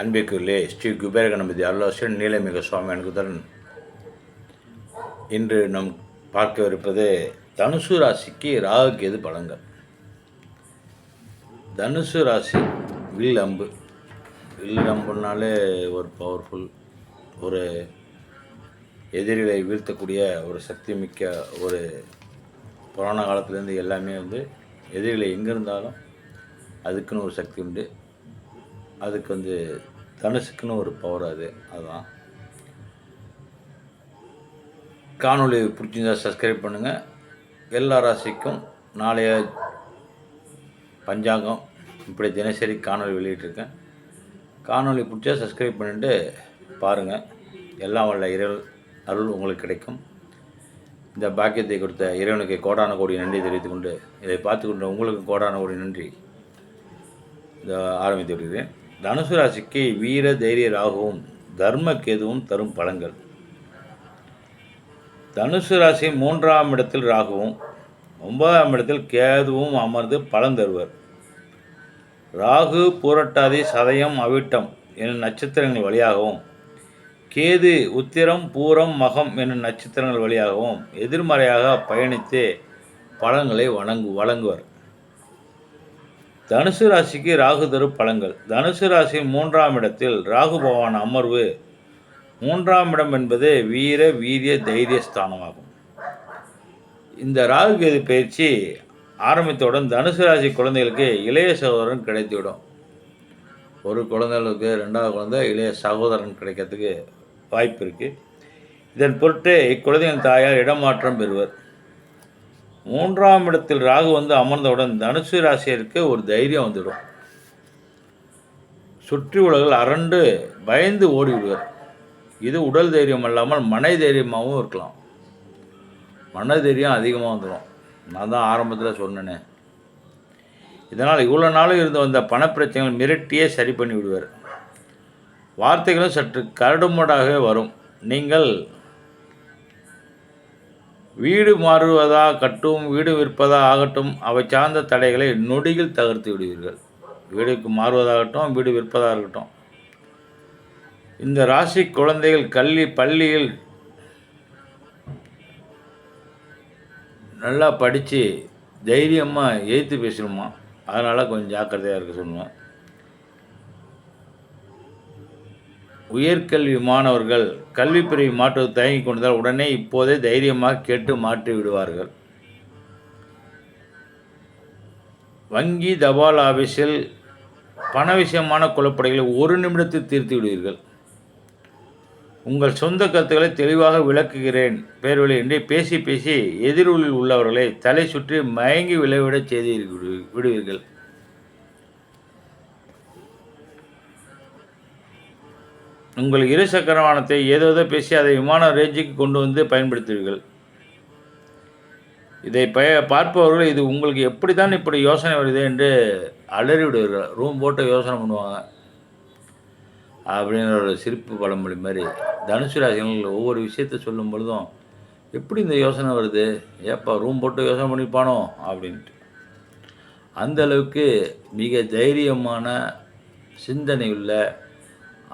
அன்பிற்குள்ளே ஸ்ரீ குபேர கணபதி அருளாசிரியர் நீலமிக சுவாமி அனுகுதரன். இன்று நாம் பார்க்கவிருப்பது தனுசு ராசிக்கு ராகு கேது பலன்கள். தனுசு ராசி வில் அம்பு. வில் அம்புனாலே ஒரு பவர்ஃபுல், ஒரு எதிரிகளை வீழ்த்தக்கூடிய ஒரு சக்தி மிக்க ஒரு புராண காலத்துலேருந்து எல்லாமே எதிரிகளை எங்கே இருந்தாலும் அதுக்குன்னு ஒரு சக்தி உண்டு. அதுக்கு தனுசுக்குன்னு ஒரு பவர் அதுதான். காணொளி பிடிச்சிருந்தால் சப்ஸ்கிரைப் பண்ணுங்கள். எல்லா ராசிக்கும் நாளைய பஞ்சாங்கம் இப்படி தினசரி காணொளி வெளியிட்டிருக்கேன். காணொளி பிடிச்சா சப்ஸ்கிரைப் பண்ணிட்டு பாருங்கள். எல்லாம் வல்ல இறைவன் அருள் உங்களுக்கு கிடைக்கும். இந்த பாக்கியத்தை கொடுத்த இறைவனுக்கு கோடான கோடி நன்றி தெரிவித்துக் கொண்டு இதை பார்த்து கொண்டு உங்களுக்கு கோடான கோடி நன்றி ஆரம்பித்து விடுகிறேன். தனுசு ராசிக்கு வீர தைரிய ராகுவும் தர்ம கேதுவும் தரும் பலன்கள். தனுசு ராசி 3ஆம் இடத்தில் ராகுவும் 9ஆம் இடத்தில் கேதுவும் அமர்ந்து பலன் தருவர். ராகு பூரட்டாதி சதயம் அவிட்டம் என்னும் நட்சத்திரங்கள் வழியாகவும், கேது உத்திரம் பூரம் மகம் என்னும் நட்சத்திரங்கள் வழியாகவும் எதிர்மறையாக பயணித்து பலன்களை வழங்குவர். தனுசு ராசிக்கு ராகு தரும் பலன்கள். தனுசு ராசி 3ஆம் இடத்தில் ராகு பகவான் அமர்வு. 3ஆம் இடம் என்பது வீர வீரிய தைரிய ஸ்தானமாகும். இந்த ராகு கேது பயிற்சி ஆரம்பித்தவுடன் தனுசு ராசி குழந்தைகளுக்கு இளைய சகோதரன் கிடைத்துவிடும். ஒரு குழந்தைகளுக்கு 2வது குழந்தை இளைய சகோதரன் கிடைக்கிறதுக்கு வாய்ப்பு இருக்குது. இதன் பொருட்டு இக்குழந்தையின் தாயார் இடமாற்றம் பெறுவர். 3ஆம் இடத்தில் ராகு அமர்ந்தவுடன் தனுசு ராசியருக்கு ஒரு தைரியம் வந்துடும். சுற்றி உலகில் அரண்டு பயந்து ஓடிவிடுவர். இது உடல் தைரியம் அல்லாமல் மன தைரியமாகவும் இருக்கலாம். மன தைரியம் அதிகமாக வந்துடும். நான் தான் ஆரம்பத்தில் சொன்னேனே. இதனால் இவ்வளோ நாளும் இருந்து வந்த பணப்பிரச்சனைகள் மிரட்டியே சரி பண்ணி விடுவார். வார்த்தைகளும் சற்று கரடுமுரடாகவே வரும். நீங்கள் வீடு மாறுவதா கட்டும், வீடு விற்பதா ஆகட்டும், அவை சார்ந்த தடைகளை நொடியில் தகர்த்து விடுவீர்கள். வீடுக்கு மாறுவதாகட்டும், வீடு விற்பதாக இருக்கட்டும். இந்த ராசி குழந்தைகள் பள்ளியில் நல்லா படித்து தைரியமாக எதிர்த்து பேசணுமா, அதனால் கொஞ்சம் ஜாக்கிரதையாக இருக்க சொல்லுவேன். உயர்கல்வி மாணவர்கள் கல்வி பிரிவு மாற்றுவது தயங்கி கொண்டால் உடனே இப்போதே தைரியமாக கேட்டு மாற்றி விடுவார்கள். வங்கி தபால் ஆபீஸில் பண விஷயமான குழப்படைகளை 1 நிமிடத்தில் தீர்த்து விடுவீர்கள். உங்கள் சொந்த கருத்துக்களை தெளிவாக விளக்குகிறேன் பேர்வழி என்று பேசி பேசி எதிரொலியில் உள்ளவர்களை தலை சுற்றி மயங்கி விளைவிட செய்து விடுவீர்கள். உங்கள் இருசக்கர வாகனத்தை ஏதோ பேசி அதை விமான ரேஞ்சுக்கு கொண்டு பயன்படுத்துவீர்கள். இதை பார்ப்பவர்கள் இது உங்களுக்கு எப்படி தான் இப்படி யோசனை வருது என்று அலறி விடுவீர்கள். ரூம் போட்டு யோசனை பண்ணுவாங்க அப்படின்ற ஒரு சிரிப்பு பழமொழி மாதிரி தனுசு ராசிகள் ஒவ்வொரு விஷயத்தை சொல்லும் பொழுதும் எப்படி இந்த யோசனை வருது, ஏப்பா ரூம் போட்டு யோசனை பண்ணிப்பானோ அப்படின்ட்டு. அந்த அளவுக்கு மிக தைரியமான சிந்தனை உள்ள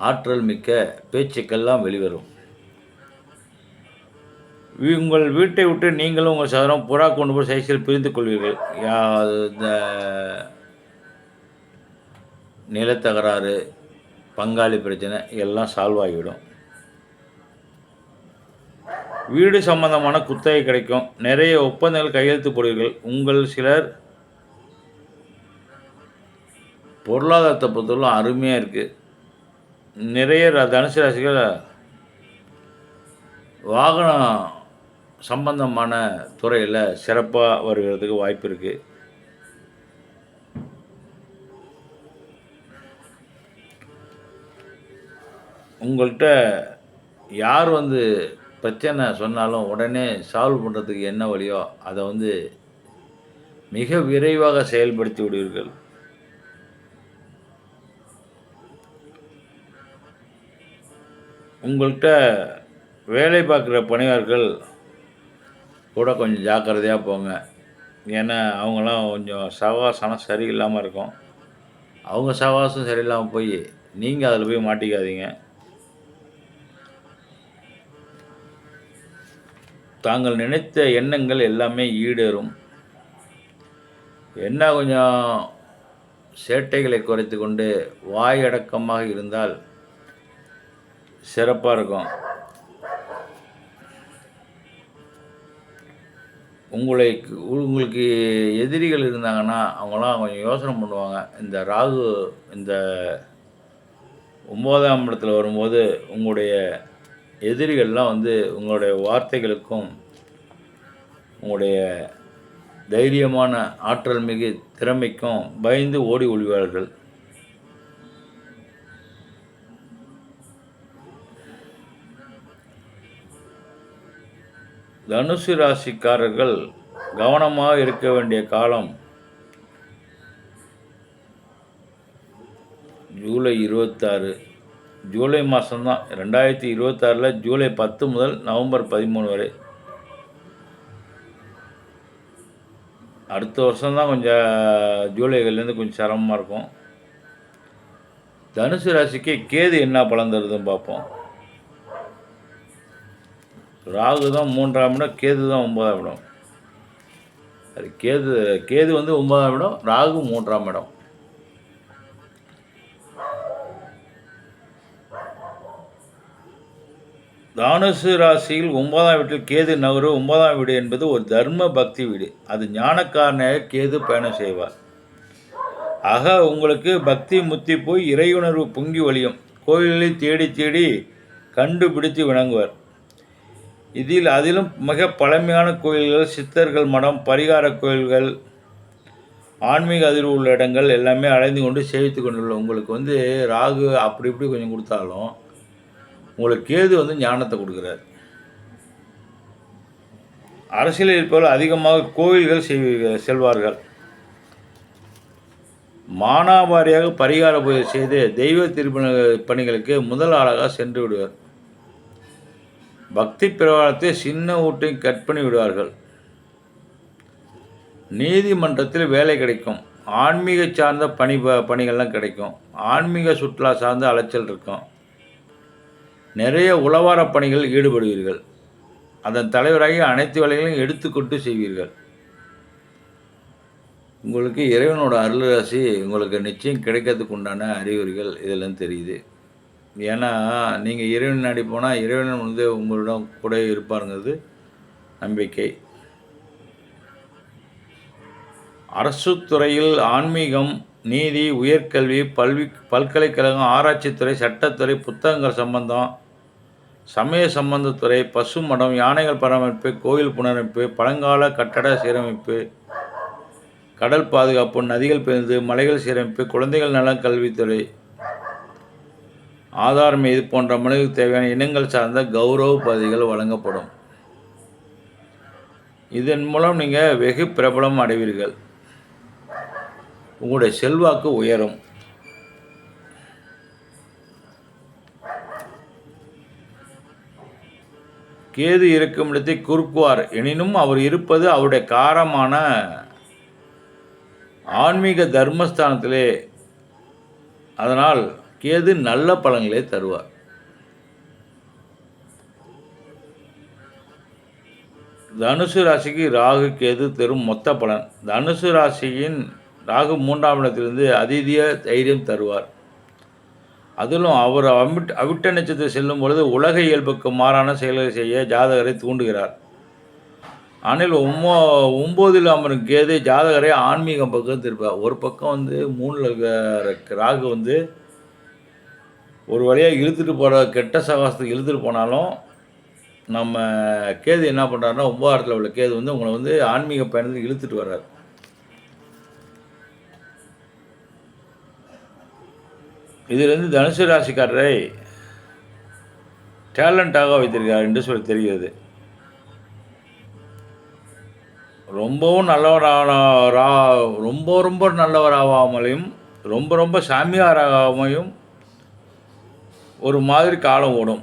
ஆற்றல் மிக்க பேச்சுக்கெல்லாம் வெளிவரும். உங்கள் வீட்டை விட்டு நீங்களும் உங்கள் சகோதரம் புறா கொண்டு போய் சைக்கிள் பிரிந்து கொள்வீர்கள். இந்த நிலத்தகராறு, பங்காளி பிரச்சனை எல்லாம் சால்வ் ஆகிவிடும். வீடு சம்பந்தமான குத்தகை கிடைக்கும். நிறைய ஒப்பந்தங்கள் கையெழுத்து போடுவீர்கள். உங்கள் சிலர் பொருளாதாரத்தை பொறுத்தவரை அருமையாக இருக்குது. நிறைய தனுசு ராசிகள் வாகனம் சம்பந்தமான துறையில் சிறப்பாக வருகிறதுக்கு வாய்ப்பு இருக்குது. உங்கள்கிட்ட யார் பிரச்சனை சொன்னாலும் உடனே சால்வ் பண்ணுறதுக்கு என்ன வழியோ அதை மிக விரைவாக செயல்படுத்தி விடுவீர்கள். உங்கள்கிட்ட வேலை பார்க்குற பணியாளர்கள் கூட கொஞ்சம் ஜாக்கிரதையாக போங்க. ஏன்னா அவங்களாம் கொஞ்சம் சவாசனம் சரியில்லாமல் இருக்கும். அவங்க சவாசம் சரியில்லாமல் போய் நீங்கள் அதில் போய் மாட்டிக்காதீங்க. தாங்கள் நினைத்த எண்ணங்கள் எல்லாமே ஈடேறும். என்ன கொஞ்சம் சேட்டைகளை குறைத்து கொண்டு வாய் அடக்கமாக இருந்தால் சிறப்பாக இருக்கும். உங்களுக்கு எதிரிகள் இருந்தாங்கன்னா அவங்களாம் கொஞ்சம் யோசனை பண்ணுவாங்க. இந்த ராகு இந்த 9ஆம் இடத்துல வரும்போது உங்களுடைய எதிரிகள்லாம் வந்து உங்களுடைய வார்த்தைகளுக்கும் உங்களுடைய தைரியமான ஆற்றல் மிகு திறமைக்கும் பயந்து ஓடி ஒளிவார்கள். தனுசு ராசிக்காரர்கள் கவனமாக இருக்க வேண்டிய காலம் ஜூலை 26. ஜூலை மாதம்தான் 2026 ஜூலை 10 முதல் நவம்பர் 13 வரை. அடுத்த வருஷம்தான் கொஞ்சம் ஜூலைலேருந்து கொஞ்சம் சிரமமாக இருக்கும். தனுசு ராசிக்கு கேது என்ன பலன் தருதுன்னு பார்ப்போம். ராகு தான் 3ஆம் இடம், கேது தான் 9ஆம் இடம். அது கேது வந்து 9ஆம் இடம், ராகு 3ஆம் இடம். தனுசு ராசியில் 9ஆம் வீட்டில் கேது நகரு. 9ஆம் வீடு என்பது ஒரு தர்ம பக்தி வீடு. அது ஞானக்காரனாக கேது பயணம் செய்வார். ஆக உங்களுக்கு பக்தி முத்தி போய் இறையுணர்வு பொங்கி வழியும். கோயில்களில் தேடி தேடி கண்டுபிடித்து வணங்குவார். அதிலும் மிக பழமையான கோயில்கள், சித்தர்கள் மடம், பரிகார கோயில்கள், ஆன்மீக அதிர்வு உள்ள இடங்கள் எல்லாமே அலைந்து கொண்டு சேவித்து கொண்டுள்ள உங்களுக்கு வந்து ராகு அப்படி இப்படி கொஞ்சம் கொடுத்தாலும் உங்களுக்கு கேது வந்து ஞானத்தை கொடுக்குறாரு. அரசியலில் இருப்பவர்கள் அதிகமாக கோயில்கள் செல்வார்கள். மானாவாரியாக பரிகார பூஜை செய்து தெய்வ திருப்பணி பணிகளுக்கு முதல் ஆளாக சென்று விடுவார். பக்தி பிரகாரத்தை சின்ன ஊட்டை கட் பண்ணி விடுவார்கள். நீதிமன்றத்தில் வேலை கிடைக்கும். ஆன்மீக சார்ந்த பணிகள்லாம் கிடைக்கும். ஆன்மீக சுற்றுலா சார்ந்த அலைச்சல் இருக்கும். நிறைய உளவார பணிகள் ஈடுபடுவீர்கள். அதன் தலைவராகி அனைத்து வேலைகளையும் எடுத்துக்கொண்டு செய்வீர்கள். உங்களுக்கு இறைவனோட அருளாசி உங்களுக்கு நிச்சயம் கிடைக்கிறதுக்கு உண்டான அறிகுறிகள் இதெல்லாம் தெரியுது. ஏன்னா நீங்கள் இறைவன் நாடி போனால் இறைவன் வந்து உங்களிடம் கூட இருப்பாருங்கிறது நம்பிக்கை. அரசு துறையில் ஆன்மீகம், நீதி, உயர்கல்வி, பல்கலைக்கழகம், ஆராய்ச்சித்துறை, சட்டத்துறை, புத்தகங்கள் சம்பந்தம், சமய சம்பந்தத்துறை, பசு மடம், யானைகள் பராமரிப்பு, கோயில் புனரமைப்பு, பழங்கால கட்டட சீரமைப்பு, கடல் பாதுகாப்பு, நதிகள் பேருந்து, மலைகள் சீரமைப்பு, குழந்தைகள் நலன், கல்வித்துறை, ஆதாரம் இது போன்ற மனிதர்களுக்கு தேவையான இனங்கள் சார்ந்த கௌரவ பதவிகள் வழங்கப்படும். இதன் மூலம் நீங்கள் வெகு பிரபலம் அடைவீர்கள். உங்களுடைய செல்வாக்கு உயரும். கேது இருக்கும் இடத்தை குறுக்குவார். எனினும் அவர் இருப்பது அவருடைய காரமான ஆன்மீக தர்மஸ்தானத்திலே. அதனால் கேது நல்ல பலன்களை தருவார். தனுசு ராசிக்கு ராகு கேது தரும் மொத்த பலன். தனுசு ராசியின் ராகு 3ஆம் இடத்திலிருந்து அதீதிய தைரியம் தருவார். அதிலும் அவர் அவிட்ட நட்சத்திரம் செல்லும் பொழுது உலக இயல்புக்கு மாறான செயல்களை செய்ய ஜாதகரை தூண்டுகிறார். ஆனால் 9ல் அமரும் கேது ஜாதகரை ஆன்மீகம் பக்கம் திருப்பார். ஒரு பக்கம் வந்து 3ல் ராகு வந்து ஒரு வழியாக இழுத்துட்டு போகிற கெட்ட சகாசத்துக்கு இழுத்துட்டு போனாலும் நம்ம கேது என்ன பண்ணுறாருன்னா 9ஆம் இடத்துல உள்ள கேது வந்து உங்களை வந்து ஆன்மீக பயணத்துக்கு இழுத்துட்டு வர்றார். இதிலிருந்து தனுசு ராசிக்காரரை டேலண்டாக வைத்திருக்கிறார் என்று சொல்லி தெரிகிறது. ரொம்பவும் ரொம்ப நல்லவராகாமலையும் ரொம்ப சாமியாராகாமையும் ஒரு மாதிரி காலம் ஓடும்.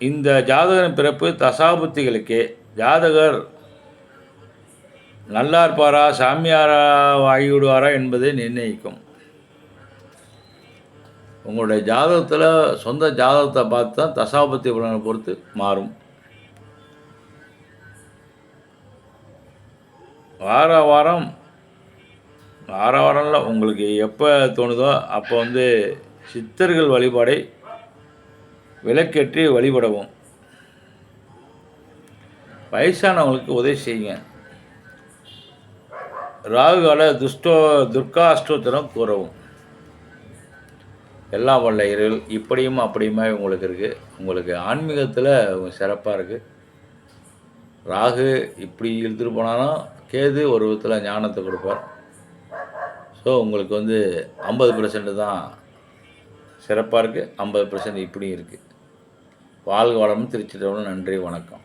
இந்த ஜாதகரின் பிறப்பு தசாபுத்திகளுக்கே. ஜாதகர் நல்லா இருப்பாரா சாமியாரா ஆகிவிடுவாரா என்பதை நிர்ணயிக்கும். உங்களுடைய ஜாதகத்தில் சொந்த ஜாதகத்தை பார்த்து தான் தசாபத்தி பலனை பொறுத்து மாறும். வார வாரம்ல உங்களுக்கு எப்போ தோணுதோ அப்போ வந்து சித்தர்கள் வழிபாடை விளக்கேற்றி வழிபடவும். வயசானவங்களுக்கு உதவி செய்யுங்க. ராகுகால துர்கா அஷ்டோத்திரம் கூறவும். எல்லாம் வல்ல இறைவன் இப்படியும் அப்படியுமே உங்களுக்கு இருக்குது. உங்களுக்கு ஆன்மீகத்தில் சிறப்பாக இருக்குது. ராகு இப்படி இழுத்துட்டு போனாலும் கேது ஒரு விதத்தில் ஞானத்தை கொடுப்பார். ஸோ உங்களுக்கு வந்து 50% தான் சிறப்பாக இருக்குது, 50% இப்படியும் இருக்குது. வாழ்க வளமுடன். திருச்சிற்றம்பலம். நன்றி, வணக்கம்.